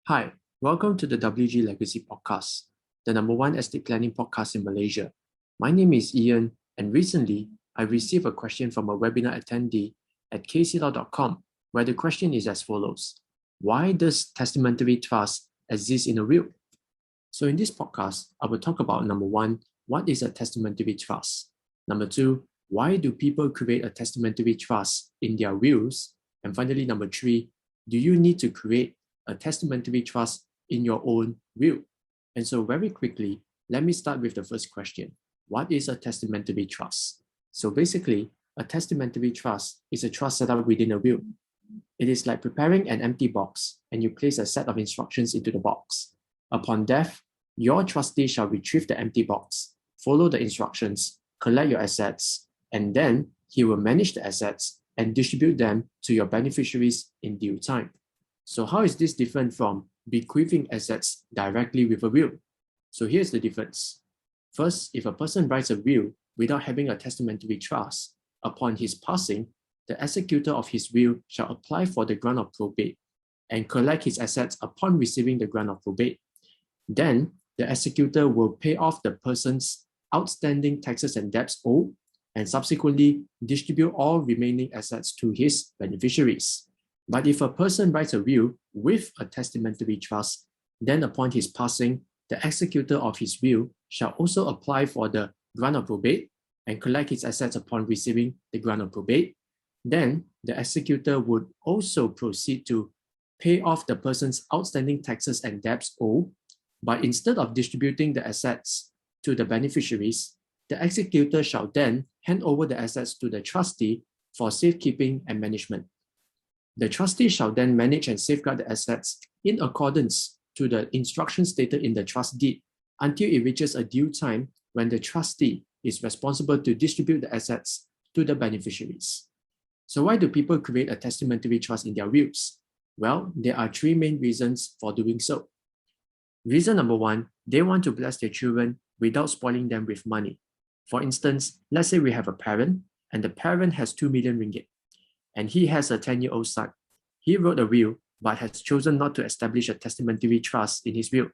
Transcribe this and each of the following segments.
Hi, welcome to the WG Legacy Podcast, the number one estate planning podcast in Malaysia. My name is Ian, and recently I received a question from a webinar attendee at kclaw.com, where the question is as follows: why does testamentary trust exist in a will? So in this podcast, I will talk about number one, what is a testamentary trust? Number two, why do people create a testamentary trust in their wills? And finally, number three, do you need to create a testamentary trust in your own will? And so very quickly, let me start with the first question. What is a testamentary trust? So basically, a testamentary trust is a trust set up within a will. It is like preparing an empty box and you place a set of instructions into the box. Upon death, your trustee shall retrieve the empty box, follow the instructions, collect your assets, and then he will manage the assets and distribute them to your beneficiaries in due time. So how is this different from bequeathing assets directly with a will? So here's the difference. First, if a person writes a will without having a testamentary trust, upon his passing, the executor of his will shall apply for the grant of probate and collect his assets upon receiving the grant of probate. Then, the executor will pay off the person's outstanding taxes and debts owed and subsequently distribute all remaining assets to his beneficiaries. But if a person writes a will with a testamentary trust, then upon his passing, the executor of his will shall also apply for the grant of probate and collect his assets upon receiving the grant of probate. Then the executor would also proceed to pay off the person's outstanding taxes and debts owed, but instead of distributing the assets to the beneficiaries, the executor shall then hand over the assets to the trustee for safekeeping and management. The trustee shall then manage and safeguard the assets in accordance to the instructions stated in the trust deed until it reaches a due time when the trustee is responsible to distribute the assets to the beneficiaries. So why do people create a testamentary trust in their wills? Well, there are three main reasons for doing so. Reason number one, they want to bless their children without spoiling them with money. For instance, let's say we have a parent and the parent has 2 million ringgit. And he has a 10-year-old son. He wrote a will, but has chosen not to establish a testamentary trust in his will.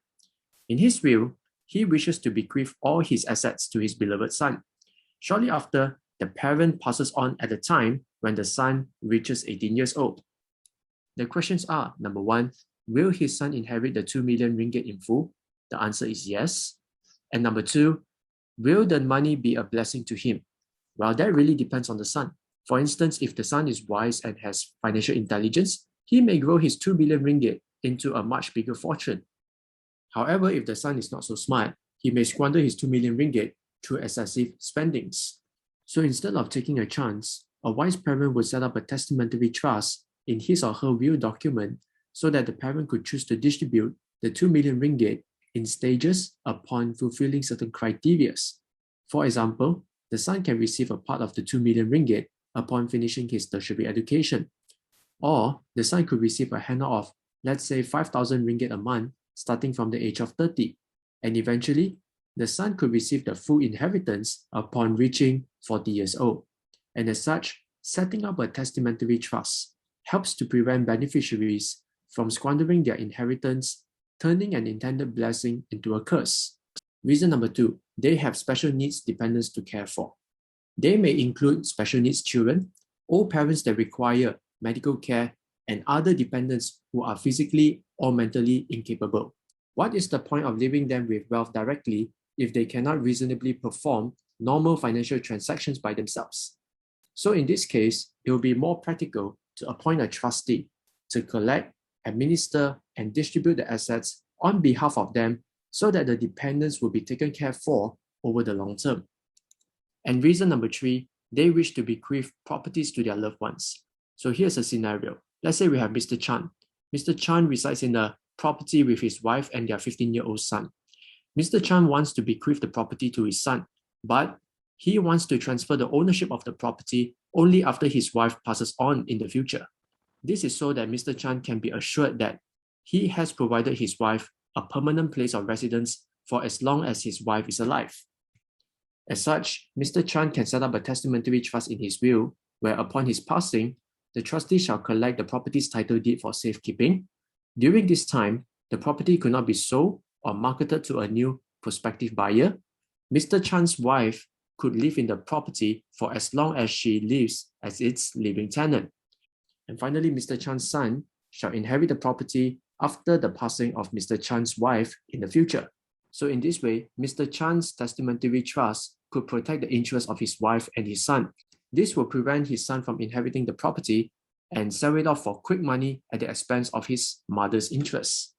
In his will, he wishes to bequeath all his assets to his beloved son. Shortly after, the parent passes on at the time when the son reaches 18 years old. The questions are, number one, will his son inherit the 2 million ringgit in full? The answer is yes. And number two, will the money be a blessing to him? Well, that really depends on the son. For instance, if the son is wise and has financial intelligence, he may grow his 2 billion ringgit into a much bigger fortune. However, if the son is not so smart, he may squander his 2 million ringgit through excessive spendings. So instead of taking a chance, a wise parent would set up a testamentary trust in his or her will document so that the parent could choose to distribute the 2 million ringgit in stages upon fulfilling certain criteria. For example, the son can receive a part of the 2 million ringgit upon finishing his tertiary education. Or the son could receive a handout of, let's say, 5,000 ringgit a month starting from the age of 30. And eventually, the son could receive the full inheritance upon reaching 40 years old. And as such, setting up a testamentary trust helps to prevent beneficiaries from squandering their inheritance, turning an intended blessing into a curse. Reason number two, they have special needs dependents to care for. They may include special needs children, old parents that require medical care, and other dependents who are physically or mentally incapable. What is the point of leaving them with wealth directly if they cannot reasonably perform normal financial transactions by themselves? So in this case, it will be more practical to appoint a trustee to collect, administer, and distribute the assets on behalf of them so that the dependents will be taken care for over the long term. And reason number three, they wish to bequeath properties to their loved ones. So here's a scenario. Let's say we have Mr. Chan. Mr. Chan resides in a property with his wife and their 15-year-old son. Mr. Chan wants to bequeath the property to his son, but he wants to transfer the ownership of the property only after his wife passes on in the future. This is so that Mr. Chan can be assured that he has provided his wife a permanent place of residence for as long as his wife is alive. As such, Mr. Chan can set up a testamentary trust in his will, where upon his passing, the trustee shall collect the property's title deed for safekeeping. During this time, the property could not be sold or marketed to a new prospective buyer. Mr. Chan's wife could live in the property for as long as she lives as its living tenant. And finally, Mr. Chan's son shall inherit the property after the passing of Mr. Chan's wife in the future. So in this way, Mr. Chan's testamentary trust could protect the interests of his wife and his son. This will prevent his son from inheriting the property and sell it off for quick money at the expense of his mother's interests.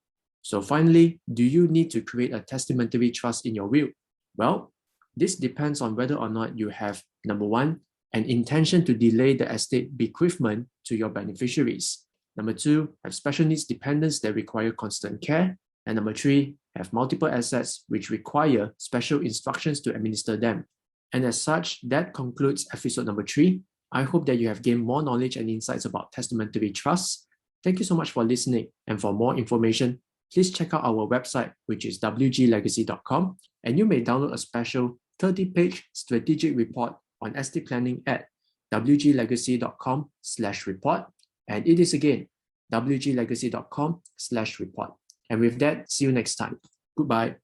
So finally, do you need to create a testamentary trust in your will? Well, this depends on whether or not you have, number one, an intention to delay the estate bequeathment to your beneficiaries. Number two, have special needs dependents that require constant care. And number three, have multiple assets which require special instructions to administer them. And as such, that concludes episode number 3. I hope that you have gained more knowledge and insights about testamentary trusts. Thank you so much for listening. And for more information, please check out our website, which is wglegacy.com. And you may download a special 30-page strategic report on estate planning at wglegacy.com/report. And it is again, wglegacy.com/report. And with that, see you next time. Goodbye.